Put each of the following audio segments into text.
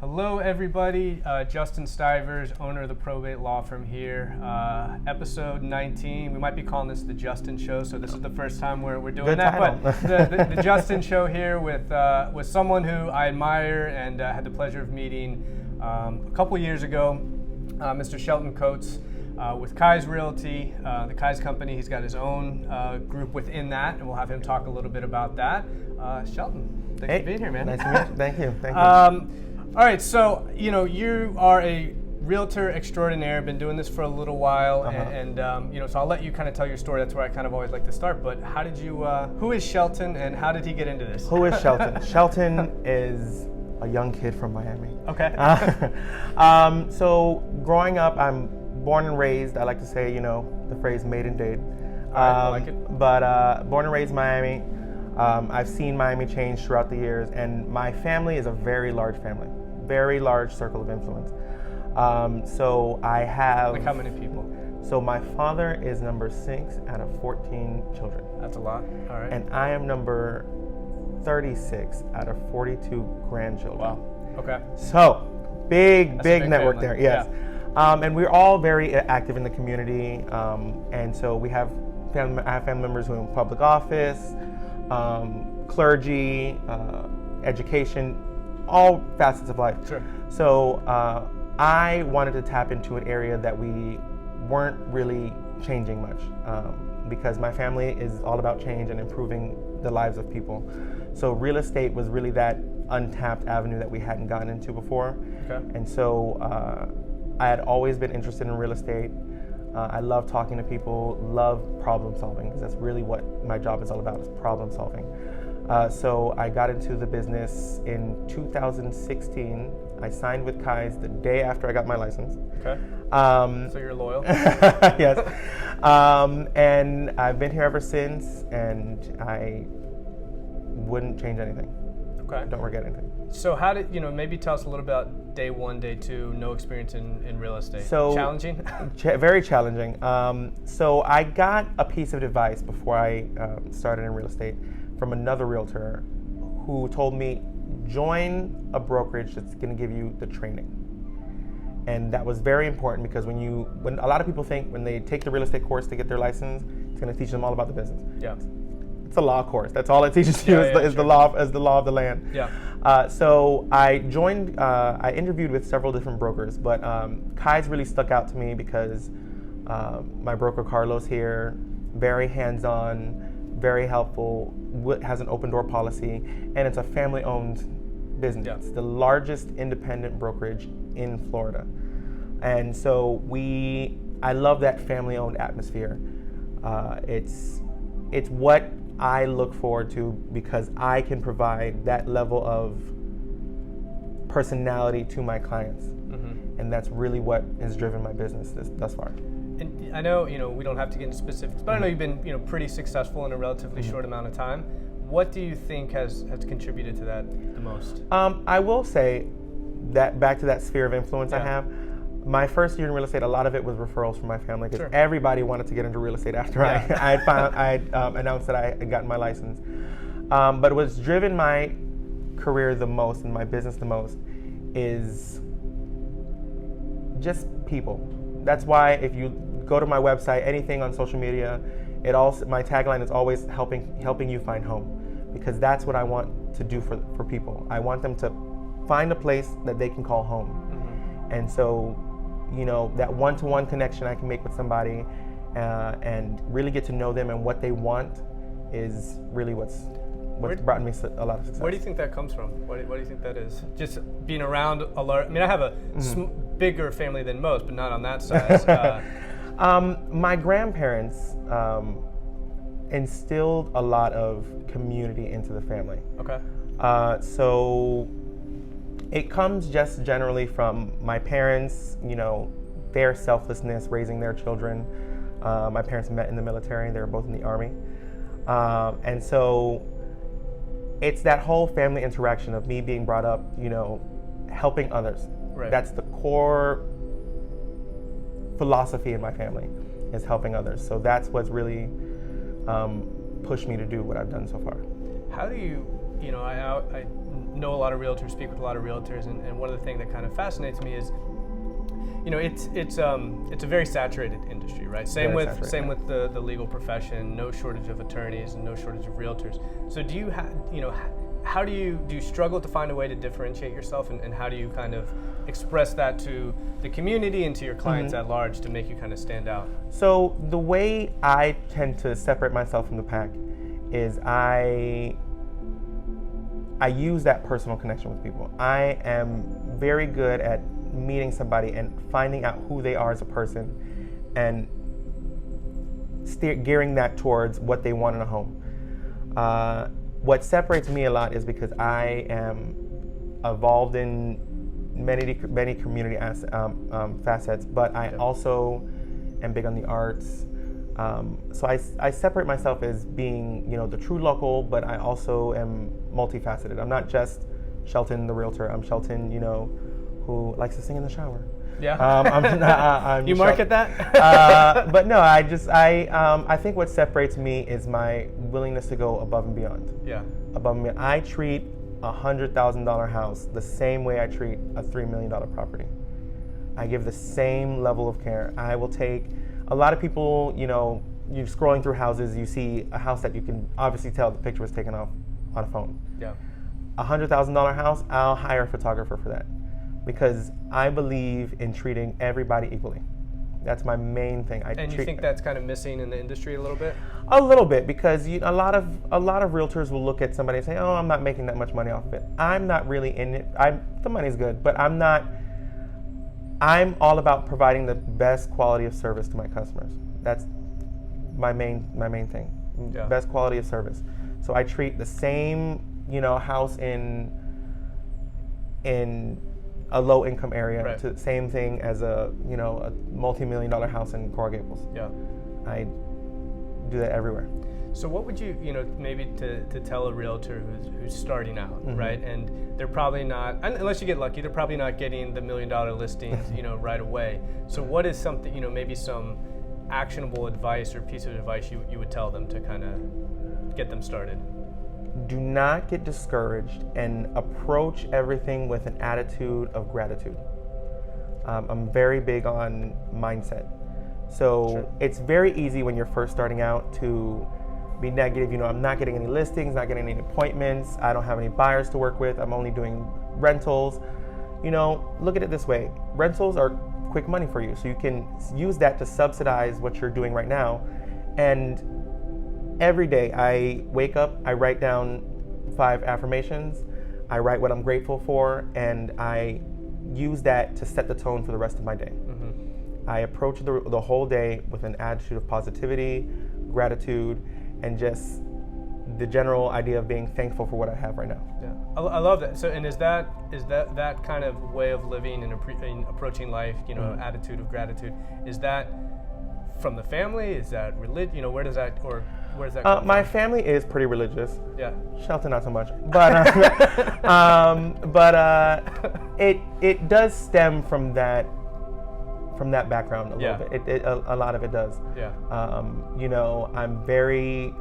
Hello, everybody. Justin Stivers, owner of the Probate law firm here. Episode 19. We might be calling this the Justin Show, so this is the first time we're doing Good that. title. But the Justin Show here with someone who I admire and had the pleasure of meeting a couple years ago, Mr. Shelton Coates with Cwc Realty, the Cwc company. He's got his own group within that, and we'll have him talk a little bit about that. Shelton, thanks for being here, man. Nice to meet you. Thank you. Thank you. All right, so you are a realtor extraordinaire. Been doing this for a little while, and so I'll let you kind of tell your story. That's where I kind of always like to start. But how did you? Who is Shelton, and how did he get into this? Who is Shelton? Shelton is a young kid from Miami. Okay. So growing up, I'm born and raised. I like to say, the phrase "made in Dade." I like it. But born and raised in Miami. I've seen Miami change throughout the years, and my family is a very large family, very large circle of influence. So I have... Like how many people? So my father is number 6 out of 14 children. That's a lot. All right. And I am number 36 out of 42 grandchildren. Wow. Okay. So big network family. there, yes. Yeah. And we're all very active in the community, and so I have family members who are in public office, clergy, education, all facets of life. Sure. So I wanted to tap into an area that we weren't really changing much, because my family is all about change and improving the lives of people. So real estate was really that untapped avenue that we hadn't gotten into before. Okay. And so I had always been interested in real estate. I love talking to people, love problem solving, because that's really what my job is all about, is problem solving. So I got into the business in 2016. I signed with Cwc the day after I got my license. Okay. So you're loyal. Yes. And I've been here ever since, and I wouldn't change anything. Okay. Don't regret anything. So how did, maybe tell us a little about day one, day two, no experience in real estate. So challenging? Very challenging. So I got a piece of advice before I started in real estate from another realtor who told me, join a brokerage that's going to give you the training. And that was very important, because when a lot of people think when they take the real estate course to get their license, it's going to teach them all about the business. Yeah. It's a law course. That's all it teaches you is the law of the land. Yeah. So I joined. I interviewed with several different brokers, but Cwc really stuck out to me because my broker Carlos here, very hands-on, very helpful, has an open door policy, and it's a family-owned business. Yeah. It's the largest independent brokerage in Florida, and so I love that family-owned atmosphere. It's what I look forward to, because I can provide that level of personality to my clients. Mm-hmm. And that's really what has driven my business thus far. And I know, we don't have to get into specifics, but I know you've been, pretty successful in a relatively short amount of time. What do you think has contributed to that the most? I will say that back to that sphere of influence I have. My first year in real estate, a lot of it was referrals from my family, because everybody wanted to get into real estate after I had announced that I had gotten my license. But what's driven my career the most and my business the most is just people. That's why if you go to my website, anything on social media, my tagline is always helping you find home, because that's what I want to do for people. I want them to find a place that they can call home. Mm-hmm. And so, that one-to-one connection I can make with somebody and really get to know them and what they want is really what's brought me a lot of success. Where do you think that comes from? What do you think that is? Just being around a lot. I mean, I have a bigger family than most, but not on that size. My grandparents instilled a lot of community into the family. Okay. So it comes just generally from my parents, their selflessness raising their children. My parents met in the military. They were both in the Army. And so it's that whole family interaction of me being brought up, helping others. Right. That's the core philosophy in my family, is helping others. So that's what's really pushed me to do what I've done so far. How do you, I know a lot of realtors, speak with a lot of realtors, and one of the things that kind of fascinates me is, it's a very saturated industry, right? Same with the legal profession. No shortage of attorneys and no shortage of realtors. So do you how do you struggle to find a way to differentiate yourself, and how do you kind of express that to the community and to your clients at large to make you kind of stand out? So the way I tend to separate myself from the pack is I use that personal connection with people. I am very good at meeting somebody and finding out who they are as a person and gearing that towards what they want in a home. What separates me a lot is because I am involved in many community facets, but I also am big on the arts. So I separate myself as being, the true local, but I also am multifaceted. I'm not just Shelton the realtor. I'm Shelton, who likes to sing in the shower. Yeah. I'm you market that? But no, I think what separates me is my willingness to go above and beyond. Yeah. Above and beyond. I treat a $100,000 house the same way I treat a $3 million property. I give the same level of care. I will take a lot of people, you're scrolling through houses, you see a house that you can obviously tell the picture was taken off on a phone. Yeah. A $100,000 house, I'll hire a photographer for that, because I believe in treating everybody equally. That's my main thing. And you think that's kind of missing in the industry a little bit? A little bit, because a lot of realtors will look at somebody and say, "Oh, I'm not making that much money off of it." I'm not really in it. The money's good, but I'm not. I'm all about providing the best quality of service to my customers. That's my main thing. Yeah. Best quality of service. So I treat the same, house in a low income area to the same thing as a multi-million-dollar house in Coral Gables. Yeah. I do that everywhere. So what would you, maybe to tell a realtor who's starting out, right? And they're probably not, unless you get lucky, they're probably not getting the $1 million listings, right away. So what is something, maybe some actionable advice or piece of advice you would tell them to kind of get them started? Do not get discouraged and approach everything with an attitude of gratitude. I'm very big on mindset. So It's very easy when you're first starting out to be negative. I'm not getting any listings, not getting any appointments. I don't have any buyers to work with. I'm only doing rentals. Look at it this way. Rentals are quick money for you. So you can use that to subsidize what you're doing right now. And every day I wake up, I write down 5 affirmations. I write what I'm grateful for, and I use that to set the tone for the rest of my day. I approach the whole day with an attitude of positivity, gratitude, and just the general idea of being thankful for what I have right now. Yeah, I love that. So, and is that kind of way of living and approaching life, attitude of gratitude, is that from the family? Is that religion? Where does that come my from? family is pretty religious. Yeah. Shelton, not so much. But it does stem from that background a little bit. A lot of it does. Yeah. I'm very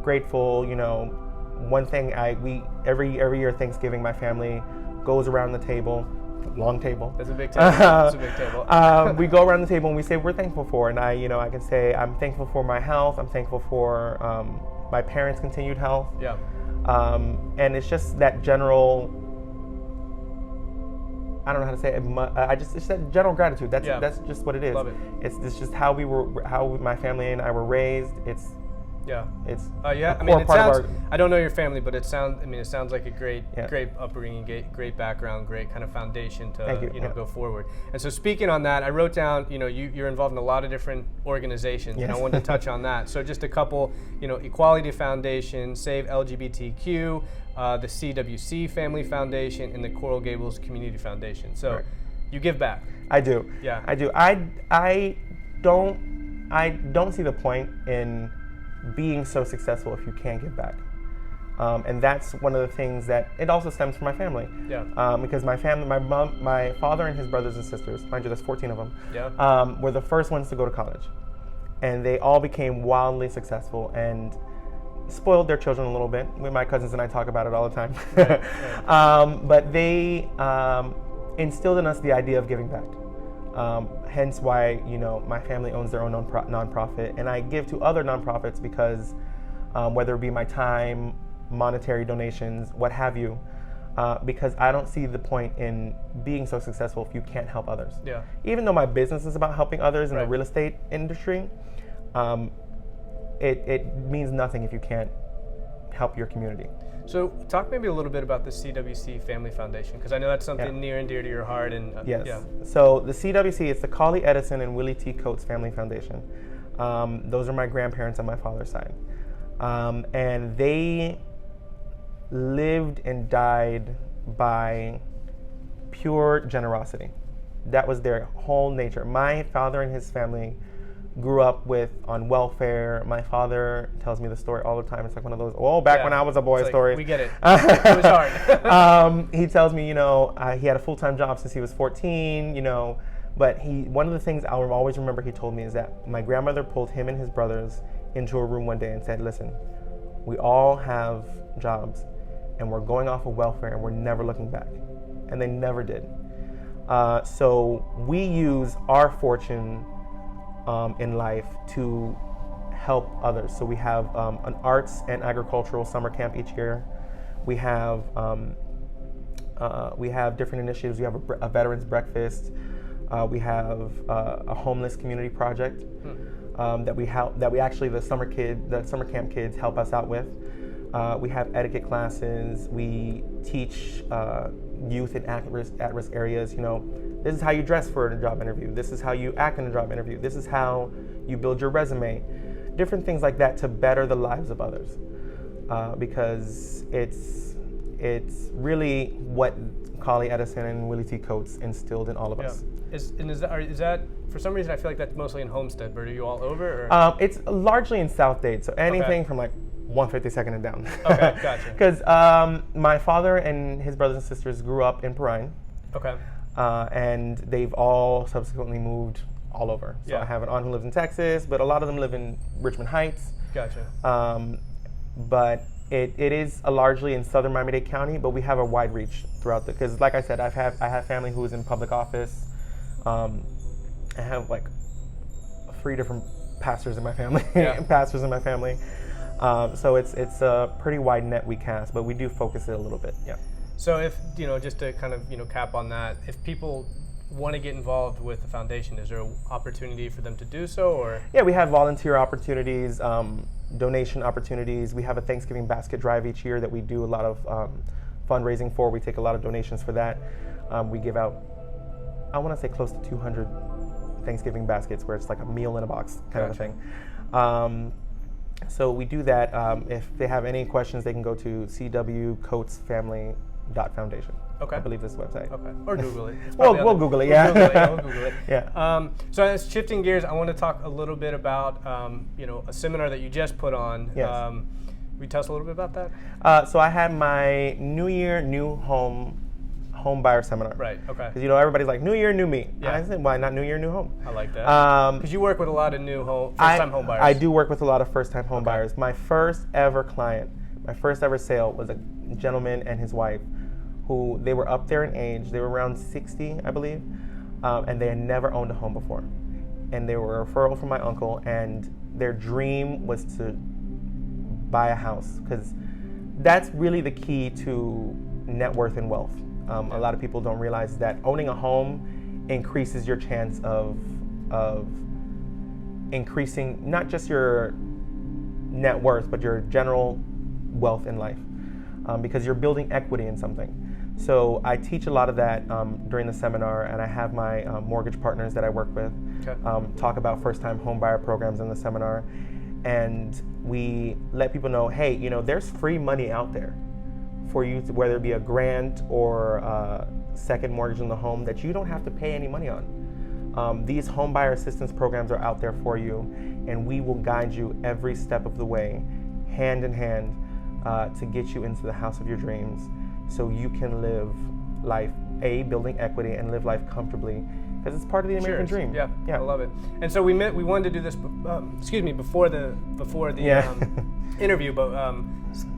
grateful. One thing every year Thanksgiving, my family goes around the table. Long table. That's a big table. That's a big table. We go around the table and we say we're thankful for, and I can say I'm thankful for my health. I'm thankful for my parents' continued health. Yeah. And it's just that general. I don't know how to say it. It's that general gratitude. That's just what it is. Love it. It's just how my family and I were raised. It's Yeah. It's yeah. I mean, it sounds. I don't know your family, but it sounds. I mean, it sounds like a great upbringing, great background, great kind of foundation to go forward. And so, speaking on that, I wrote down. You're involved in a lot of different organizations, and I wanted to touch on that. So, just a couple. Equality Foundation, Save LGBTQ, the Cwc Family Foundation, and the Coral Gables Community Foundation. So, you give back. I do. Yeah. I do. I don't see the point in being so successful if you can't give back. And that's one of the things that it also stems from my family. Yeah. Because my family, my mom, my father and his brothers and sisters, mind you, there's 14 of them, were the first ones to go to college. And they all became wildly successful. And spoiled their children a little bit. My cousins and I talk about it all the time. Right. But they instilled in us the idea of giving back. Hence why, my family owns their own nonprofit, and I give to other nonprofits because whether it be my time, monetary donations, what have you, because I don't see the point in being so successful if you can't help others. Yeah. Even though my business is about helping others in Right. the real estate industry, it means nothing if you can't help your community. So talk maybe a little bit about the Cwc Family Foundation, because I know that's something near and dear to your heart. And Yes. Yeah. So the CWC is the Cwc Edison and Willie T. Coates Family Foundation. Those are my grandparents on my father's side. And they lived and died by pure generosity. That was their whole nature. My father and his family grew up on welfare. My father tells me the story all the time. It's like one of those, when I was a boy stories. We get it. It was hard. He tells me, he had a full-time job since he was 14, but one of the things I'll always remember he told me is that my grandmother pulled him and his brothers into a room one day and said, listen, we all have jobs and we're going off of welfare and we're never looking back. And they never did. So we use our fortune in life to help others. So we have an arts and agricultural summer camp each year. We have different initiatives. We have a veterans breakfast. We have a homeless community project the summer camp kids help us out with. We have etiquette classes. We teach youth in at-risk areas. This is how you dress for a job interview. This is how you act in a job interview. This is how you build your resume. Different things like that to better the lives of others. Because it's really what Cwc Edison and Willie T. Coates instilled in all of us. Is that, for some reason, I feel like that's mostly in Homestead, but are you all over? Or? It's largely in South Dade, so anything from like 152nd and down. Okay, gotcha. Because my father and his brothers and sisters grew up in Perrine. Okay. And they've all subsequently moved all over. So I have an aunt who lives in Texas, but a lot of them live in Richmond Heights. Gotcha. But it is largely in southern Miami-Dade County, but we have a wide reach throughout because like I said, I have family who is in public office. I have like 3 different pastors in my family. So it's a pretty wide net we cast, but we do focus it a little bit. Yeah. So if, just to kind of, cap on that, if people want to get involved with the foundation, is there an opportunity for them to do so, or? Yeah, we have volunteer opportunities, donation opportunities. We have a Thanksgiving basket drive each year that we do a lot of fundraising for. We take a lot of donations for that. We give out, I want to say close to 200 Thanksgiving baskets where it's like a meal in a box kind of a thing. So we do that. If they have any questions, they can go to cwcoatesfamily.foundation. Okay. I believe this website. Okay. Or Google it. We'll Google it, yeah. We'll Google it. Yeah. So as shifting gears, I want to talk a little bit about, a seminar that you just put on. Yes. Will you tell us a little bit about that? So I had my New Year, New Home buyer seminar. Right, okay. Because, everybody's like, New Year, new me. Yeah. I said, why not New Year, new home? I like that. Because you work with a lot of first-time home buyers. I do work with a lot of first-time home buyers. My first ever client, my first ever sale was a gentleman and his wife who, they were up there in age. They were around 60, I believe, and they had never owned a home before. And they were a referral from my uncle, and their dream was to buy a house, because that's really the key to net worth and wealth. A lot of people don't realize that owning a home increases your chance of increasing not just your net worth, but your general wealth in life, because you're building equity in something. So I teach a lot of that during the seminar, and I have my mortgage partners that I work with talk about first-time home buyer programs in the seminar, and we let people know, hey, there's free money out there for you, whether it be a grant or a second mortgage on the home, that you don't have to pay any money on. These home buyer assistance programs are out there for you, and we will guide you every step of the way, hand in hand, to get you into the house of your dreams, so you can live life building equity and live life comfortably, because it's part of the American dream. Yeah, I love it. And so we wanted to do this, before the interview, but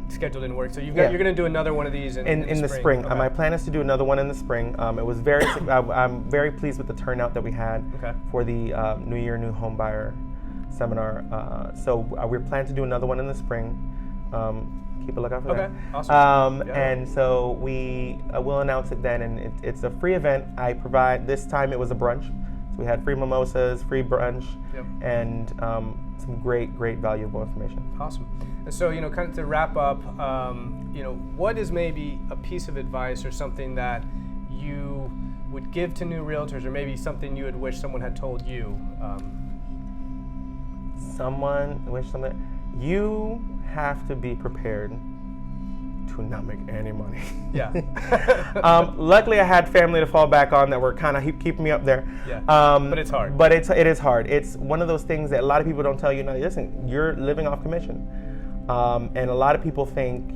schedule didn't work. So you're going to do another one of these in the spring. Okay. My plan is to do another one in the spring. It was very. I'm very pleased with the turnout that we had for the New Year New Home Buyer seminar. So we're planning to do another one in the spring. Keep a lookout for that. Awesome. And so we will announce it then, and it's a free event. I provide, this time it was a brunch. So we had free mimosas, free brunch, and some great valuable information. Awesome. And so, kind of to wrap up, what is maybe a piece of advice or something that you would give to new realtors, or maybe something you would wish someone had told you? You have to be prepared to not make any money. Yeah. Luckily, I had family to fall back on that were kind of keeping me up there. Yeah. But it's hard. But it is hard. It's one of those things that a lot of people don't tell you. No, listen, you're living off commission, and a lot of people think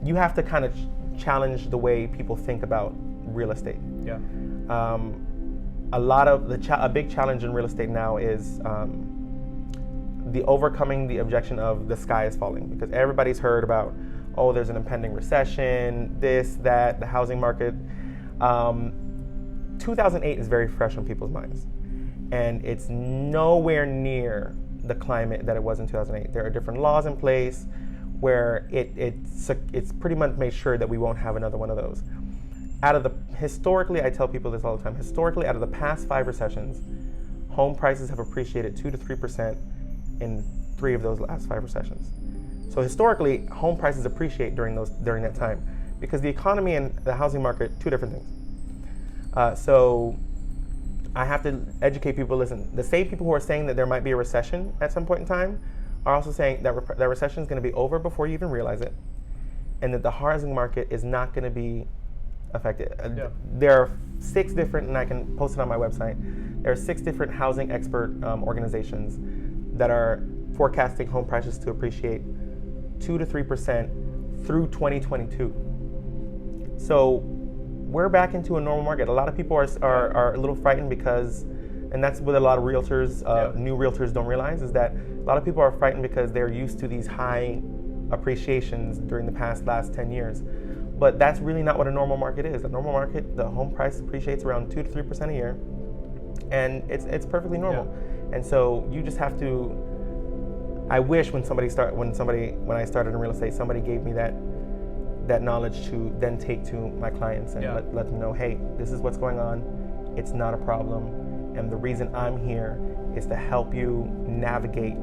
you have to kind of challenge the way people think about real estate. Yeah. A big challenge in real estate now is the overcoming the objection of the sky is falling, because everybody's heard about, there's an impending recession, this, that, the housing market. 2008 is very fresh on people's minds, and it's nowhere near the climate that it was in 2008. There are different laws in place where it's pretty much made sure that we won't have another one of those. Historically, I tell people this all the time, out of the past 5 recessions, home prices have appreciated 2 to 3% in 3 of those last 5 recessions. So historically, home prices appreciate during that time, because the economy and the housing market, 2 different things. So I have to educate people. Listen, the same people who are saying that there might be a recession at some point in time are also saying that that recession is going to be over before you even realize it, and that the housing market is not going to be affected. There are 6 different, and I can post it on my website, there are 6 different housing expert organizations that are forecasting home prices to appreciate 2 to 3% through 2022. So we're back into a normal market. A lot of people are a little frightened because, and that's what a lot of realtors, new realtors don't realize, is that a lot of people are frightened because they're used to these high appreciations during the last 10 years. But that's really not what a normal market is. A normal market, the home price appreciates around 2 to 3% a year, and it's perfectly normal. Yeah. And so you just have to. I wish when I started in real estate, somebody gave me that knowledge to then take to my clients and let them know, hey, this is what's going on. It's not a problem, and the reason I'm here is to help you navigate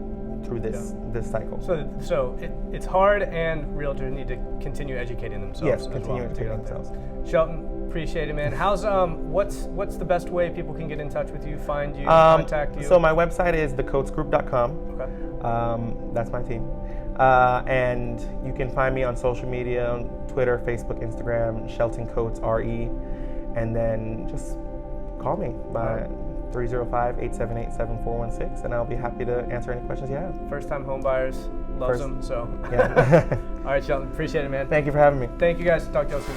through this cycle. So it's hard, and realtors need to continue educating themselves. Yes, continue educating themselves. Shelton, appreciate it, man. How's what's the best way people can get in touch with you, find you, contact you? So my website is thecwcgroup.com. Okay. That's my team, and you can find me on social media, on Twitter, Facebook, Instagram, Shelton Coates RE, and then just call me by 305-878-7416, and I'll be happy to answer any questions you have. First-time home buyers, loves them, so. Yeah. All right, Shelton, appreciate it, man. Thank you for having me. Thank you, guys. Talk to you all soon.